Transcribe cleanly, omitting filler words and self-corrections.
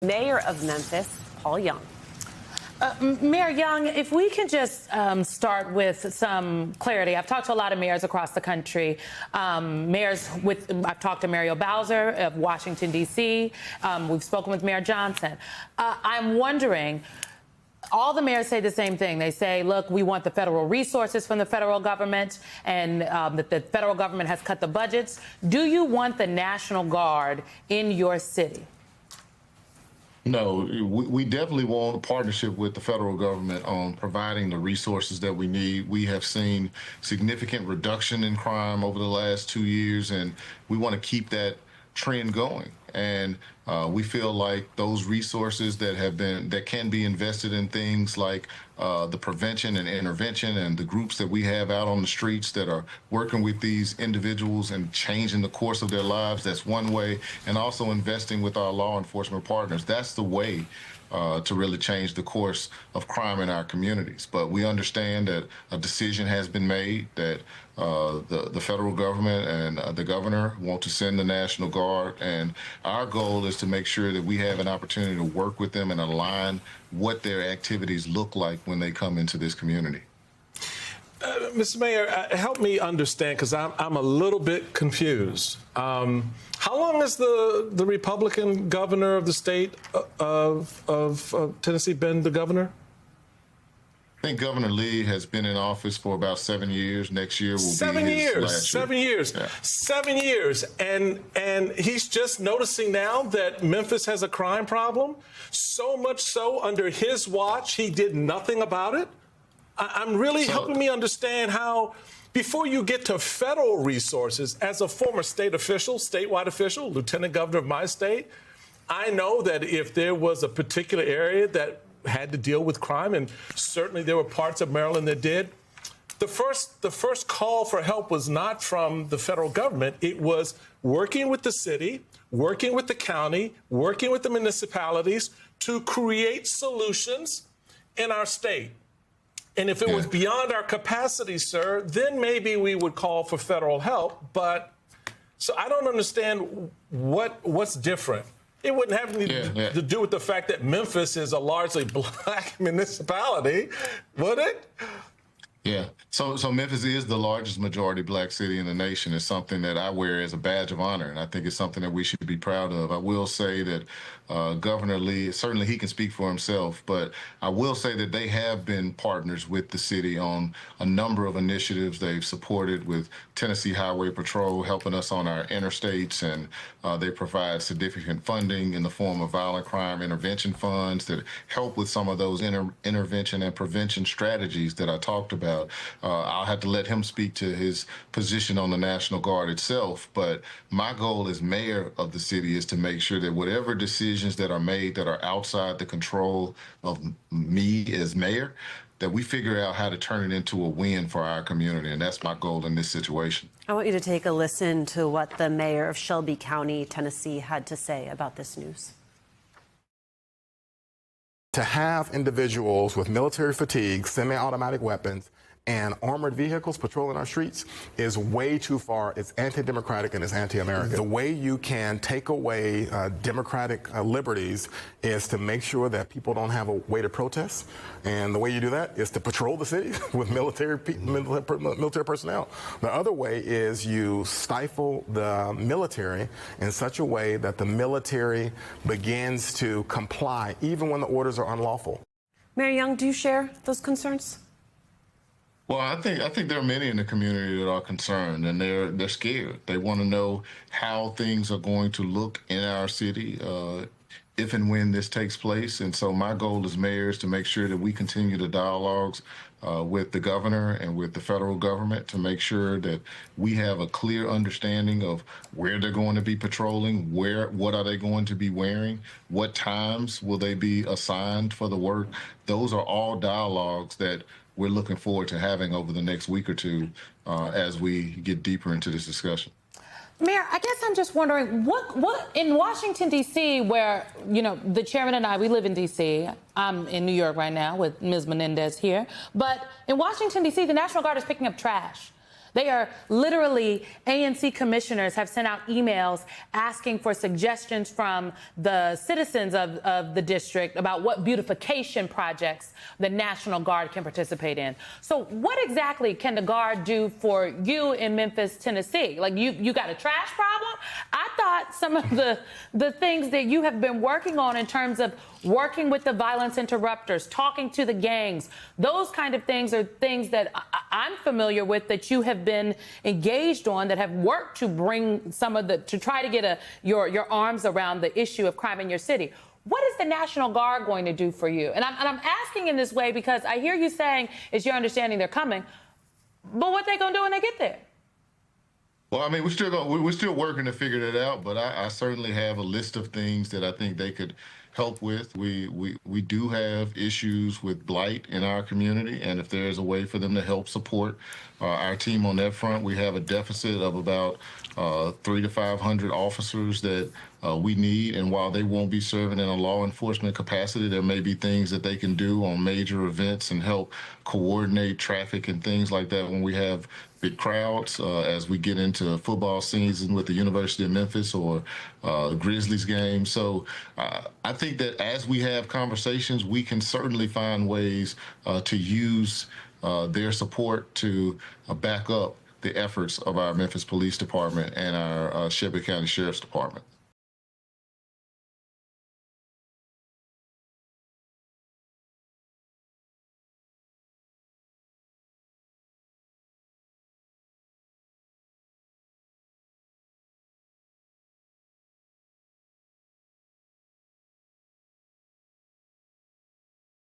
Mayor of Memphis, Paul Young. Mayor Young, if we can just start with some clarity. I've talked to a lot of mayors across the country. I've talked to Muriel Bowser of Washington, D.C. We've spoken with Mayor Johnson. I'm wondering, all the mayors say the same thing. They say, look, we want the federal resources from the federal government, and that the federal government has cut the budgets. Do you want the National Guard in your city? No, we definitely want a partnership with the federal government on providing the resources that we need. We have seen significant reduction in crime over the last 2 years, and we want to keep that trend going. And we feel like those resources that can be invested in things like the prevention and intervention and the groups that we have out on the streets that are working with these individuals and changing the course of their lives. That's one way. And also investing with our law enforcement partners. That's the way to really change the course of crime in our communities. But we understand that a decision has been made that the federal government and the governor want to send the National Guard, and our goal is to make sure that we have an opportunity to work with them and align what their activities look like when they come into this community. Mr. Mayor, help me understand, because I'm a little bit confused. How long has the Republican governor of the state of Tennessee been the governor? I think Governor Lee has been in office for about 7 years. Next year will be his last year. 7 years. Yeah. 7 years. And he's just noticing now that Memphis has a crime problem. So much so, under his watch, he did nothing about it. I'm really helping me understand how, before you get to federal resources, as a former statewide official, lieutenant governor of my state, I know that if there was a particular area that had to deal with crime, and certainly there were parts of Maryland that did, the first call for help was not from the federal government. It was working with the city, working with the county, working with the municipalities to create solutions in our state. And if it was beyond our capacity, sir, then maybe we would call for federal help. But so I don't understand what's different. It wouldn't have anything to do with the fact that Memphis is a largely black municipality, would it? Yeah. So Memphis is the largest majority black city in the nation. It's something that I wear as a badge of honor, and I think it's something that we should be proud of. I will say that Governor Lee, certainly he can speak for himself, but I will say that they have been partners with the city on a number of initiatives they've supported with Tennessee Highway Patrol, helping us on our interstates, and they provide significant funding in the form of violent crime intervention funds that help with some of those intervention and prevention strategies that I talked about. I'll have to let him speak to his position on the National Guard itself, but my goal as mayor of the city is to make sure that whatever decisions that are made that are outside the control of me as mayor, that we figure out how to turn it into a win for our community, and that's my goal in this situation. I want you to take a listen to what the mayor of Shelby County, Tennessee, had to say about this news. To have individuals with military fatigue, semi-automatic weapons, and armored vehicles patrolling our streets is way too far. It's anti-democratic and it's anti-American. The way you can take away democratic liberties is to make sure that people don't have a way to protest. And the way you do that is to patrol the city with military personnel. The other way is you stifle the military in such a way that the military begins to comply even when the orders are unlawful. Mayor Young, do you share those concerns? Well, I think there are many in the community that are concerned, and they're scared. They want to know how things are going to look in our city if and when this takes place. And so my goal as mayor is to make sure that we continue the dialogues with the governor and with the federal government to make sure that we have a clear understanding of where they're going to be patrolling, what are they going to be wearing, what times will they be assigned for the work. Those are all dialogues that we're looking forward to having over the next week or two as we get deeper into this discussion. Mayor, I guess I'm just wondering, what in Washington, D.C., where, you know, the chairman and I, we live in D.C. I'm in New York right now with Ms. Menendez here. But in Washington, D.C., the National Guard is picking up trash. They are literally, ANC commissioners have sent out emails asking for suggestions from the citizens of the district about what beautification projects the National Guard can participate in. So what exactly can the Guard do for you in Memphis, Tennessee? Like, you got a trash problem? I thought some of the things that you have been working on in terms of working with the violence interrupters, talking to the gangs, those kind of things are things that I'm familiar with, that you have been engaged on, that have worked to bring to try to get your arms around the issue of crime in your city. What is the National Guard going to do for you? And I'm asking in this way because I hear you saying it's your understanding they're coming, but what they gonna do when they get there? Well, I mean, we're still working to figure that out, but I certainly have a list of things that I think they could help with. We do have issues with blight in our community, and if there's a way for them to help support our team on that front, we have a deficit of about 300 to 500 officers that we need. And while they won't be serving in a law enforcement capacity, there may be things that they can do on major events and help coordinate traffic and things like that when we have big crowds, as we get into football season with the University of Memphis or Grizzlies game. So I think that as we have conversations, we can certainly find ways to use their support to back up the efforts of our Memphis Police Department and our Shelby County Sheriff's Department.